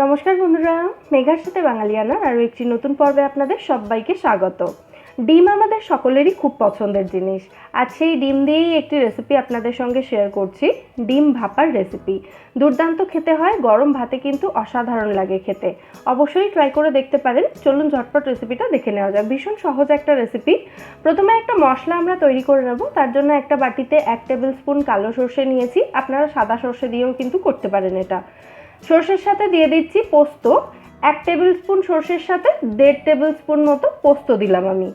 নমস্কার বন্ধুরা, মেঘার সাথে বাঙালিয়ানার আরও একটি নতুন পর্বে আপনাদের সবাইকে স্বাগত। ডিম আমাদের সকলেরই খুব পছন্দের জিনিস। আজ সেই ডিম দিয়েই একটি রেসিপি আপনাদের সঙ্গে শেয়ার করছি, ডিম ভাপার রেসিপি। দুর্দান্ত খেতে হয়, গরম ভাতে কিন্তু অসাধারণ লাগে খেতে। অবশ্যই ট্রাই করে দেখতে পারেন। চলুন ঝটপট রেসিপিটা দেখে নেওয়া যাক। ভীষণ সহজ একটা রেসিপি। প্রথমে একটা মশলা আমরা তৈরি করে নেব। তার জন্য একটা বাটিতে 1 টেবিল স্পুন কালো সর্ষে নিয়েছি। আপনারা সাদা সর্ষে দিয়েও কিন্তু করতে পারেন এটা। সর্ষের সাথে দিয়ে দিচ্ছি পোস্ত। 1 টেবিল স্পুন সর্ষের সাথে 1.5 টেবিল স্পুন মতো পোস্ত দিলাম আমি।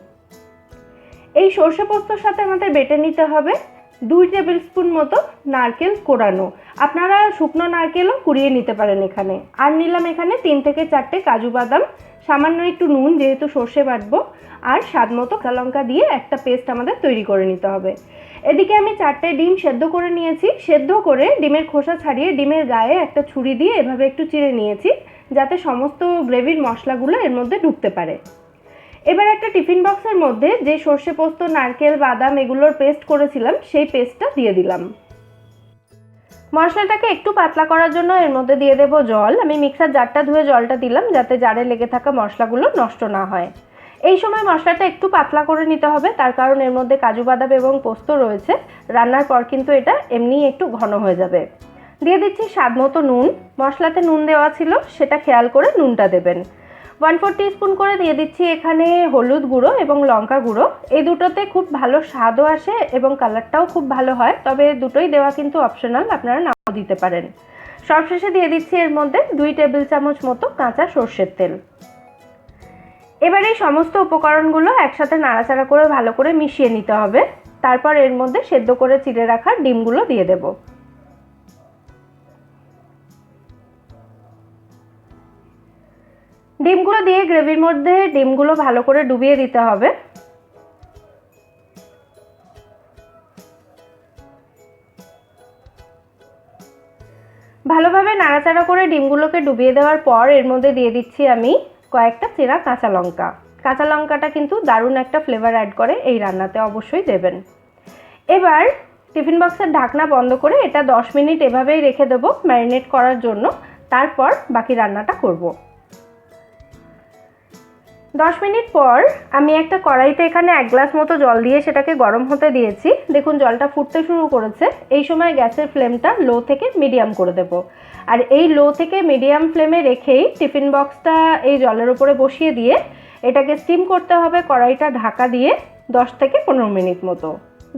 এই সর্ষে পোস্তর সাথে আমাদের বেটে নিতে হবে 2 টেবিল স্পুন মতো নারকেল কোড়ানো। আপনারা শুকনো নারকেলও কুড়িয়ে নিতে পারেন এখানে। আর নিলাম এখানে 3 থেকে 4টে কাজু বাদাম, সামান্য একটু নুন যেহেতু সর্ষে বাটবো, আর স্বাদ মতো কাঁচা লঙ্কা দিয়ে একটা পেস্ট আমাদের তৈরি করে নিতে হবে। এদিকে আমি 4টে ডিম সেদ্ধ করে নিয়েছি। সেদ্ধ করে ডিমের খোসা ছাড়িয়ে ডিমের গায়ে একটা ছুরি দিয়ে এভাবে একটু চিড়ে নিয়েছি, যাতে সমস্ত গ্রেভির মশলাগুলো এর মধ্যে ঢুকতে পারে। এবার একটা টিফিন বক্সের মধ্যে যে সর্ষে পোস্ত, নারকেল, বাদাম এগুলোর পেস্ট করেছিলাম সেই পেস্টটা দিয়ে দিলাম। মশলাটাকে একটু পাতলা করার জন্য এর মধ্যে দিয়ে দেব জল। আমি মিক্সার জারটা ধুয়ে জলটা দিলাম, যাতে জারে লেগে থাকা মশলাগুলো নষ্ট না হয়। এই সময় মশলাটা একটু পাতলা করে নিতে হবে, তার কারণ এর মধ্যে কাজু বাদাম এবং পোস্ত রয়েছে। রান্নার পর কিন্তু এটা এমনিই একটু ঘন হয়ে যাবে। দিয়ে দিচ্ছি স্বাদ মতো নুন। মশলাতে নুন দেওয়া ছিল, সেটা খেয়াল করে নুনটা দেবেন। 1/4 টিস্পুন করে দিয়ে দিচ্ছি এখানে হলুদ গুঁড়ো এবং লঙ্কা গুঁড়ো। এই দুটোতে খুব ভালো স্বাদও আসে এবং কালারটাও খুব ভালো হয়, তবে দুটোই দেওয়া কিন্তু অপশনাল, আপনারা নাও দিতে পারেন। সবশেষে দিয়ে দিচ্ছি এর মধ্যে 2 টেবিল চামচ মতো কাঁচা সর্ষের তেল। এবার এই সমস্ত উপকরণগুলো একসাথে নাড়াচাড়া করে ভালো করে মিশিয়ে নিতে হবে। তারপর এর মধ্যে সেদ্ধ করে চিড়ে রাখা ডিমগুলো দিয়ে দেব। ডিমগুলো দিয়ে গ্রেভির মধ্যে ডিমগুলো ভালো করে ডুবিয়ে দিতে হবে। ভালোভাবে নাড়াচাড়া করে ডিমগুলোকে ডুবিয়ে দেওয়ার পর এর মধ্যে দিয়ে দিচ্ছি আমি কয়েকটা চেরা কাঁচা লঙ্কা। কাঁচা লঙ্কাটা কিন্তু দারুণ একটা ফ্লেভার অ্যাড করে, এই রান্নাতে অবশ্যই দেবেন। এবার টিফিন বক্সের ঢাকনা বন্ধ করে এটা 10 মিনিট এভাবেই রেখে দেবো ম্যারিনেট করার জন্য। তারপর বাকি রান্নাটা করব। 10 মিনিট পর আমি একটা কড়াইতে এখানে 1 গ্লাস মতো জল দিয়ে সেটাকে গরম হতে দিয়েছি। দেখুন জলটা ফুটতে শুরু করেছে। এই সময় গ্যাসের ফ্লেমটা লো থেকে মিডিয়াম করে দেব। আর এই লো থেকে মিডিয়াম ফ্লেমে রেখেই টিফিন বক্সটা এই জলের উপরে বসিয়ে দিয়ে এটাকে স্টিম করতে হবে কড়াইটা ঢাকা দিয়ে 10 থেকে 15 মিনিট মতো।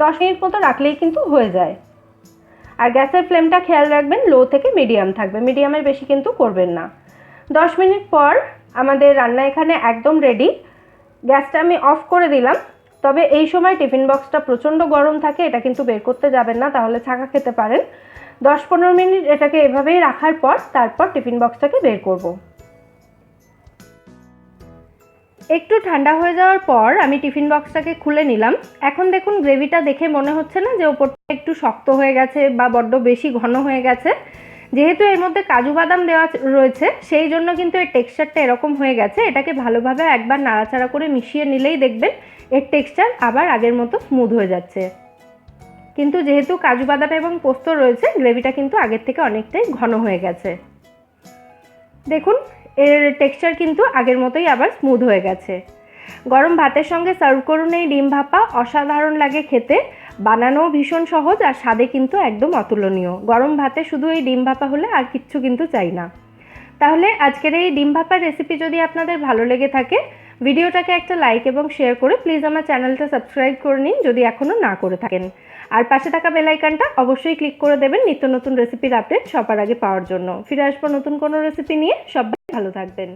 10 মিনিট মতো রাখলেই কিন্তু হয়ে যায়। আর গ্যাসের ফ্লেমটা খেয়াল রাখবেন, লো থেকে মিডিয়াম থাকবে, মিডিয়ামের বেশি কিন্তু করবেন না। 10 মিনিট পর আমাদের রান্না এখানে একদম রেডি। গ্যাসটা আমি অফ করে দিলাম। তবে এই সময় টিফিন বক্সটা প্রচণ্ড গরম থাকে, এটা কিন্তু বের করতে যাবেন না, তাহলে ছাকা খেতে পারেন। 10-15 মিনিট এটাকে এভাবেই রাখার পর তারপর টিফিন বক্সটাকে বের করব। একটু ঠান্ডা হয়ে যাওয়ার পর আমি টিফিন বক্সটাকে খুলে নিলাম। এখন দেখুন গ্রেভিটা দেখে মনে হচ্ছে না যে ওপরটা একটু শক্ত হয়ে গেছে বা বড্ড বেশি ঘন হয়ে গেছে। যেহেতু এর মধ্যে কাজু বাদাম দেওয়া রয়েছে, সেই জন্য কিন্তু এর টেক্সচারটা এরকম হয়ে গেছে। এটাকে ভালোভাবে একবার নাড়াচাড়া করে মিশিয়ে নিলেই দেখবেন এর টেক্সচার আবার আগের মতো স্মুথ হয়ে যাচ্ছে। কিন্তু যেহেতু কাজু বাদাম এবং পোস্ত রয়েছে, গ্রেভিটা কিন্তু আগের থেকে অনেকটাই ঘন হয়ে গেছে। দেখুন এর টেক্সচার কিন্তু আগের মতোই আবার স্মুথ হয়ে গেছে। গরম ভাতের সঙ্গে সার্ভ করুন এই ডিম ভাপা। অসাধারণ লাগে খেতে, বানানোও ভীষণ সহজ, আর স্বাদে কিন্তু একদম অতুলনীয়। গরম ভাতে শুধু এই ডিম ভাপা হলে আর কিচ্ছু কিন্তু চাই না। তাহলে আজকের এই ডিম ভাপার রেসিপি যদি আপনাদের ভালো লেগে থাকে, ভিডিওটাকে একটা লাইক এবং শেয়ার করে প্লিজ আমার চ্যানেলটা সাবস্ক্রাইব করে নিন যদি এখনও না করে থাকেন। আর পাশে থাকা বেল আইকনটা অবশ্যই ক্লিক করে দেবেন নিত্য নতুন রেসিপির আপডেট সবার আগে পাওয়ার জন্য। ফিরে আসবো নতুন কোনো রেসিপি নিয়ে। সবাই ভালো থাকবেন।